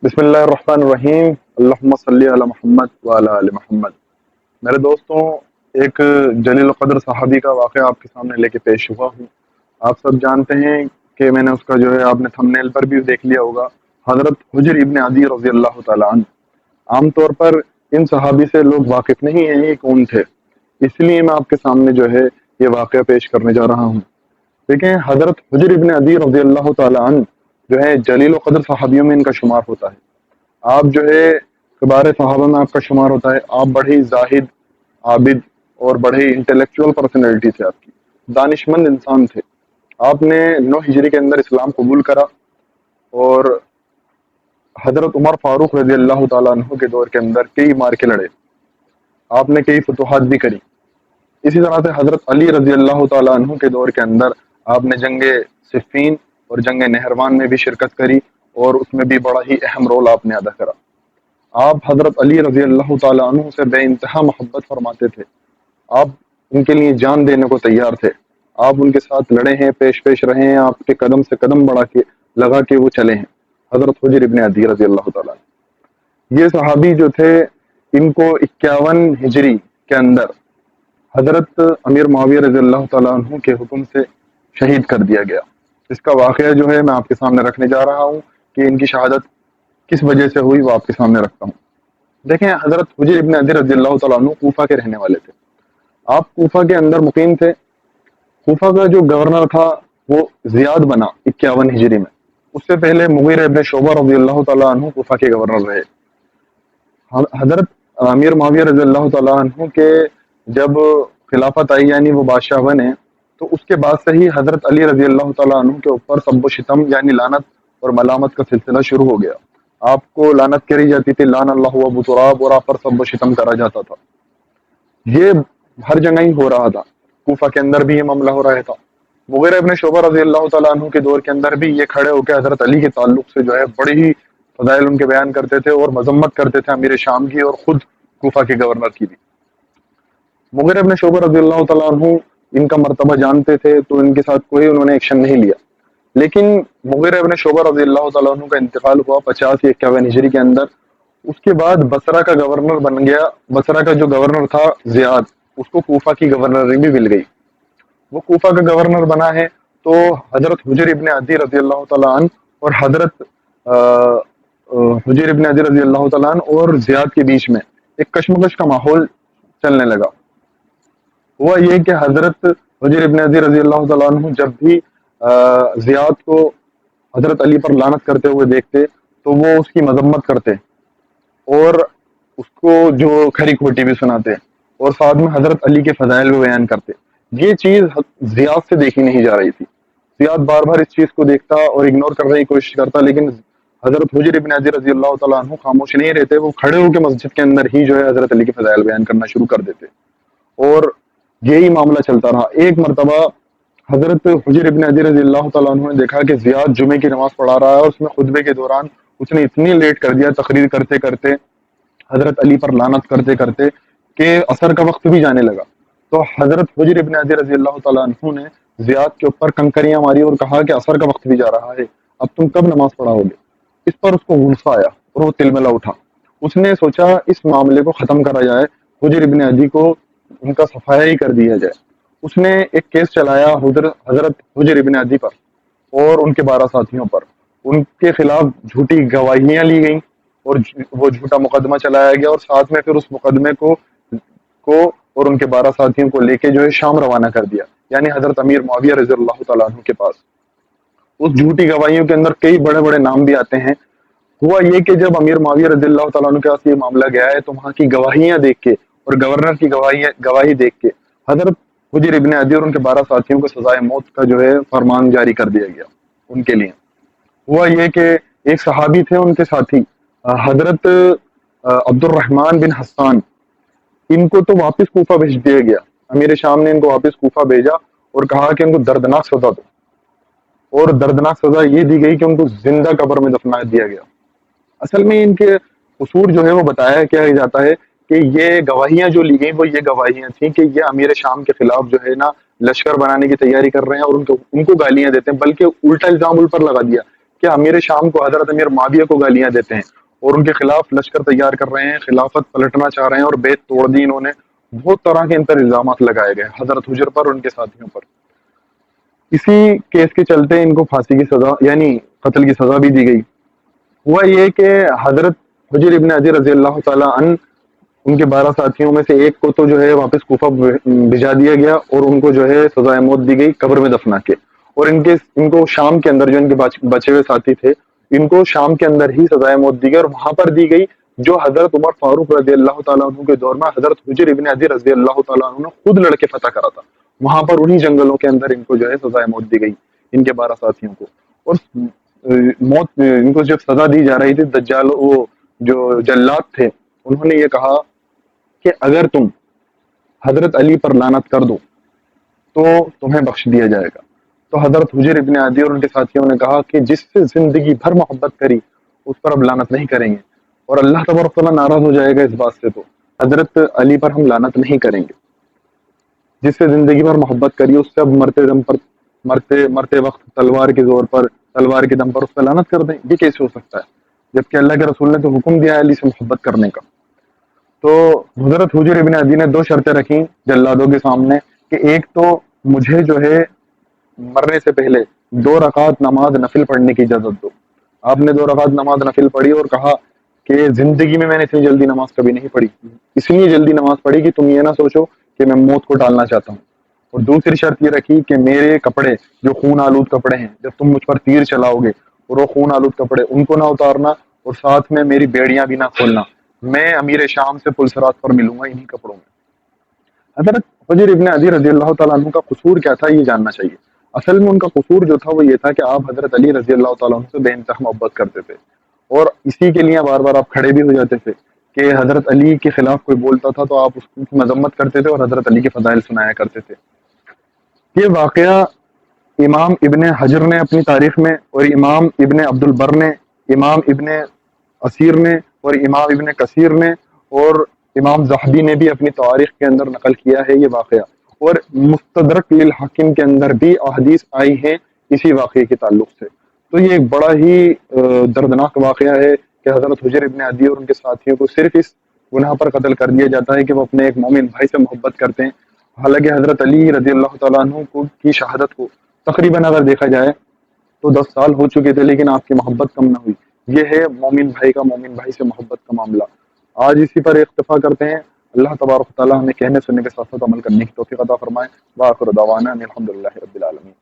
بسم اللہ الرحمن الرحیم، اللہم صلی علی محمد وعلی آل محمد۔ میرے دوستوں، ایک جلیل القدر صحابی کا واقعہ آپ کے سامنے لے کے پیش ہوا ہوں۔ آپ سب جانتے ہیں کہ میں نے اس کا جو ہے آپ نے تھمبنیل پر بھی دیکھ لیا ہوگا، حضرت حجر ابن عدی رضی اللہ تعالیٰ عنہ۔ عام طور پر ان صحابی سے لوگ واقف نہیں ہیں یہ کون تھے، اس لیے میں آپ کے سامنے جو ہے یہ واقعہ پیش کرنے جا رہا ہوں۔ دیکھیں، حضرت حجر ابن عدی رضی اللہ تعالیٰ عنہ جو ہے جلیل القدر صحابیوں میں ان کا شمار ہوتا ہے۔ آپ جو ہے کبار صحابہ میں آپ کا شمار ہوتا ہے۔ آپ بڑے ہی زاہد، عابد اور بڑے ہی انٹلیکچوئل پرسنالٹی تھے، آپ کی دانش مند انسان تھے۔ آپ نے 9 ہجری کے اندر اسلام قبول کرا اور حضرت عمر فاروق رضی اللہ تعالیٰ عنہ کے دور کے اندر کئی مارکے لڑے، آپ نے کئی فتوحات بھی کری۔ اسی طرح سے حضرت علی رضی اللہ تعالیٰ عنہ کے دور کے اندر آپ نے جنگ صفین اور جنگ نہروان میں بھی شرکت کری اور اس میں بھی بڑا ہی اہم رول آپ نے ادا کرا۔ آپ حضرت علی رضی اللہ تعالیٰ عنہ سے بے انتہا محبت فرماتے تھے، آپ ان کے لیے جان دینے کو تیار تھے۔ آپ ان کے ساتھ لڑے ہیں، پیش پیش رہے ہیں، آپ کے قدم سے قدم بڑھا کے لگا کے وہ چلے ہیں، حضرت حجر ابن عدی رضی اللہ تعالیٰ عنہ۔ یہ صحابی جو تھے، ان کو 51 ہجری کے اندر حضرت امیر معاویہ رضی اللہ تعالیٰ عنہ کے حکم سے شہید کر دیا گیا۔ اس کا واقعہ جو ہے میں آپ کے سامنے رکھنے جا رہا ہوں کہ ان کی شہادت کس وجہ سے ہوئی، وہ آپ کے سامنے رکھتا ہوں۔ دیکھیں، حضرت حجر ابن عدی رضی اللہ تعالیٰ عنہ کوفہ کے رہنے والے تھے۔ آپ کوفہ کے اندر مقیم تھے۔ کوفہ کا جو گورنر تھا وہ زیاد بنا 51 ہجری میں۔ اس سے پہلے مغیرہ ابن شعبہ رضی اللہ تعالیٰ عنہ کوفہ کے گورنر رہے۔ حضرت امیر معاویہ رضی اللہ تعالیٰ عنہ کے جب خلافت آئی، یعنی وہ بادشاہ بنے، تو اس کے بعد سے ہی حضرت علی رضی اللہ تعالیٰ عنہ کے اوپر سب و شتم یعنی لعنت اور ملامت کا سلسلہ شروع ہو گیا۔ آپ کو لعنت کری جاتی تھی، لعن اللہ ابو تراب، اور آپ پر سب و شتم کرا جاتا تھا۔ یہ ہر جگہ ہی ہو رہا تھا، کوفہ کے اندر بھی یہ معاملہ ہو رہا تھا۔ مغیرہ ابن شعبہ رضی اللہ تعالیٰ عنہ کے دور کے اندر بھی یہ کھڑے ہو کے حضرت علی کے تعلق سے جو ہے بڑی ہی فضائل ان کے بیان کرتے تھے اور مذمت کرتے تھے امیر شام کی اور خود کوفہ کے گورنر کی بھی۔ مغیرہ ابن شعبہ رضی اللہ تعالیٰ عنہ ان کا مرتبہ جانتے تھے تو ان کے ساتھ کوئی انہوں نے ایکشن نہیں لیا، لیکن مغیرہ ابن شعبہ رضی اللہ تعالیٰ عنہ کا انتقال ہوا 50 یا 51 ہجری کے اندر۔ اس کے بعد بصرہ کا گورنر بن گیا۔ بصرہ کا جو گورنر تھا زیاد، اس کو کوفہ کی گورنر بھی مل گئی۔ وہ کوفہ کا گورنر بنا ہے تو حضرت حجر ابن عدی رضی اللہ تعالیٰ عنہ اور حضرت حجر ابن عدی رضی اللہ تعالیٰ عنہ اور زیاد کے بیچ میں ایک کشمکش کا ماحول چلنے لگا۔ ہوا یہ کہ حضرت حجر ابن عدی رضی اللہ تعالیٰ عنہ جب بھی زیاد کو حضرت علی پر لعنت کرتے ہوئے دیکھتے تو وہ اس کی مذمت کرتے اور اس کو جو کھری کھوٹی بھی سناتے اور ساتھ میں حضرت علی کے فضائل بھی بیان کرتے۔ یہ چیز زیاد سے دیکھی نہیں جا رہی تھی۔ زیاد بار بار اس چیز کو دیکھتا اور اگنور کرنے کی کوشش کرتا، لیکن حضرت حجر ابن عدی رضی اللہ تعالیٰ عنہ خاموش نہیں رہتے۔ وہ کھڑے ہو کے مسجد کے اندر ہی جو ہے حضرت علی کے فضائل بیان کرنا شروع کر دیتے اور یہی معاملہ چلتا رہا۔ ایک مرتبہ حضرت حجر ابن عدی رضی اللہ تعالیٰ عنہ نے دیکھا کہ زیاد جمعے کی نماز پڑھا رہا ہے اور اس میں خطبے کے دوران اس نے اتنی لیٹ کر دیا، تقریر کرتے کرتے، حضرت علی پر لعنت کرتے کرتے، کہ عصر کا وقت بھی جانے لگا۔ تو حضرت حجر ابن عدی رضی اللہ تعالیٰ عنہ نے زیاد کے اوپر کنکریاں ماری اور کہا کہ عصر کا وقت بھی جا رہا ہے، اب تم کب نماز پڑھاؤ گے؟ اس پر اس کو غصہ آیا اور وہ تلملا اٹھا۔ اس نے سوچا اس معاملے کو ختم کرا جائے، حجر ابن عدی کو ان کا صفایا ہی کر دیا جائے۔ اس نے ایک کیس چلایا حضرت حجر ابن عدی پر اور ان کے 12 ساتھیوں پر۔ ان کے خلاف جھوٹی گواہیاں لی گئیں اور وہ جھوٹا مقدمہ چلایا گیا، اور ساتھ میں پھر اس مقدمے کو اور ان کے 12 ساتھیوں کو لے کے جو ہے شام روانہ کر دیا، یعنی حضرت امیر معاویہ رضی اللہ تعالیٰ عنہ کے پاس۔ اس جھوٹی گواہیوں کے اندر کئی بڑے بڑے نام بھی آتے ہیں۔ ہوا یہ کہ جب امیر معاویہ رضی اللہ تعالیٰ عنہ کے پاس یہ معاملہ گیا ہے تو وہاں کی گواہیاں دیکھ کے اور گورنر کی گواہی دیکھ کے حضرت حجر ابن عدی اور ان کے 12 ساتھیوں کو سزائے موت کا جو ہے فرمان جاری کر دیا گیا ان کے لیے۔ ہوا یہ کہ ایک صحابی تھے ان کے ساتھی حضرت عبد الرحمن بن حسان، ان کو تو واپس کوفہ بھیج دیا گیا۔ امیر شام نے ان کو واپس کوفہ بھیجا اور کہا کہ ان کو دردناک سزا دو، اور دردناک سزا یہ دی گئی کہ ان کو زندہ قبر میں دفنا دیا گیا۔ اصل میں ان کے قصور جو ہے وہ بتایا کیا جاتا ہے کہ یہ گواہیاں جو لی گئیں وہ یہ گواہیاں تھیں کہ یہ امیر شام کے خلاف جو ہے نا لشکر بنانے کی تیاری کر رہے ہیں اور ان کو گالیاں دیتے ہیں، بلکہ الٹا الزام ان پر لگا دیا کہ امیر شام کو حضرت امیر معاویہ کو گالیاں دیتے ہیں اور ان کے خلاف لشکر تیار کر رہے ہیں، خلافت پلٹنا چاہ رہے ہیں اور بیت توڑ دی انہوں نے، بہت طرح کے ان پر الزامات لگائے گئے حضرت حجر پر اور ان کے ساتھیوں پر۔ اسی کیس کے چلتے ان کو پھانسی کی سزا یعنی قتل کی سزا بھی دی گئی۔ ہوا یہ کہ حضرت حجر ابن عدی رضی اللہ تعالیٰ عنہ ان کے 12 ساتھیوں میں سے ایک کو تو جو ہے واپس کوفہ بھجا دیا گیا اور ان کو جو ہے سزائے موت دی گئی قبر میں دفنا کے، اور ان کو شام کے اندر جو ان کے بچے ہوئے ساتھی تھے ان کو شام کے اندر ہی سزائے موت دی گئی، اور وہاں پر دی گئی جو حضرت عمر فاروق رضی اللہ تعالیٰ عنہ کے دور میں حضرت حجر ابن عدی رضی اللہ تعالیٰ عنہ نے خود لڑ کے فتح کرا تھا، وہاں پر انہی جنگلوں کے اندر ان کو جو ہے سزائے موت دی گئی ان کے 12 ساتھیوں کو۔ اور موت ان کو جب سزا دی جا رہی تھی، دجال وہ جو جلاد تھے انہوں نے یہ کہا کہ اگر تم حضرت علی پر لعنت کر دو تو تمہیں بخش دیا جائے گا۔ تو حضرت حجر ابن عدی اور ان کے ساتھیوں نے کہا کہ جس سے زندگی بھر محبت کری اس پر اب لعنت نہیں کریں گے، اور اللہ تبارک تعالیٰ ناراض ہو جائے گا اس بات سے، تو حضرت علی پر ہم لعنت نہیں کریں گے۔ جس سے زندگی بھر محبت کری اس سے اب مرتے وقت تلوار کے زور پر، تلوار کے دم پر اس پہ لعنت کر دیں، یہ کیسے ہو سکتا ہے جبکہ اللہ کے رسول نے تو حکم دیا ہے علی سے محبت کرنے کا۔ تو حضرت حجر ابن عدی نے 2 شرطیں رکھیں جلادوں کے سامنے کہ ایک تو مجھے جو ہے مرنے سے پہلے 2 رکعت نماز نفل پڑھنے کی اجازت دو۔ آپ نے 2 رکعت نماز نفل پڑھی اور کہا کہ زندگی میں نے اتنی جلدی نماز کبھی نہیں پڑھی، اس لیے جلدی نماز پڑھی کہ تم یہ نہ سوچو کہ میں موت کو ٹالنا چاہتا ہوں۔ اور دوسری شرط یہ رکھی کہ میرے کپڑے جو خون آلود کپڑے ہیں، جب تم مجھ پر تیر چلاؤ گے اور وہ خون آلود کپڑے ان کو نہ اتارنا، اور ساتھ میں میری بیڑیاں بھی نہ کھولنا، میں امیر شام سے پلسرات پر ملوں گا انہی کپڑوں میں۔ حضرت حجر ابن عدی رضی اللہ تعالیٰ عنہ کا قصور کیا تھا یہ جاننا چاہیے۔ اصل میں ان کا قصور جو تھا وہ یہ تھا کہ آپ حضرت علی رضی اللہ تعالیٰ عنہ سے بے انتہا محبت کرتے تھے، اور اسی کے لیے بار بار آپ کھڑے بھی ہو جاتے تھے کہ حضرت علی کے خلاف کوئی بولتا تھا تو آپ اس کی مذمت کرتے تھے اور حضرت علی کے فضائل سنایا کرتے تھے۔ یہ واقعہ امام ابن حجر نے اپنی تاریخ میں، اور امام ابن عبد البر نے، امام ابن اسیر نے، اور امام ابن کثیر نے، اور امام زاہبی نے بھی اپنی تاریخ کے اندر نقل کیا ہے یہ واقعہ، اور مستدرک للحاکم کے اندر بھی احادیث آئی ہیں اسی واقعے کے تعلق سے۔ تو یہ ایک بڑا ہی دردناک واقعہ ہے کہ حضرت حجر ابن عدی اور ان کے ساتھیوں کو صرف اس گناہ پر قتل کر دیا جاتا ہے کہ وہ اپنے ایک مومن بھائی سے محبت کرتے ہیں، حالانکہ حضرت علی رضی اللہ تعالیٰ عنہ کی شہادت کو تقریباً اگر دیکھا جائے تو 10 سال ہو چکے تھے لیکن آپ کی محبت کم نہ ہوئی۔ یہ ہے مومن بھائی کا مومن بھائی سے محبت کا معاملہ۔ آج اسی پر اکتفا کرتے ہیں۔ اللہ تبارک و تعالیٰ ہمیں کہنے سننے کے ساتھ ساتھ عمل کرنے کی توفیق عطا فرمائے۔ وآخر دعوانا ان الحمد للہ رب العالمین۔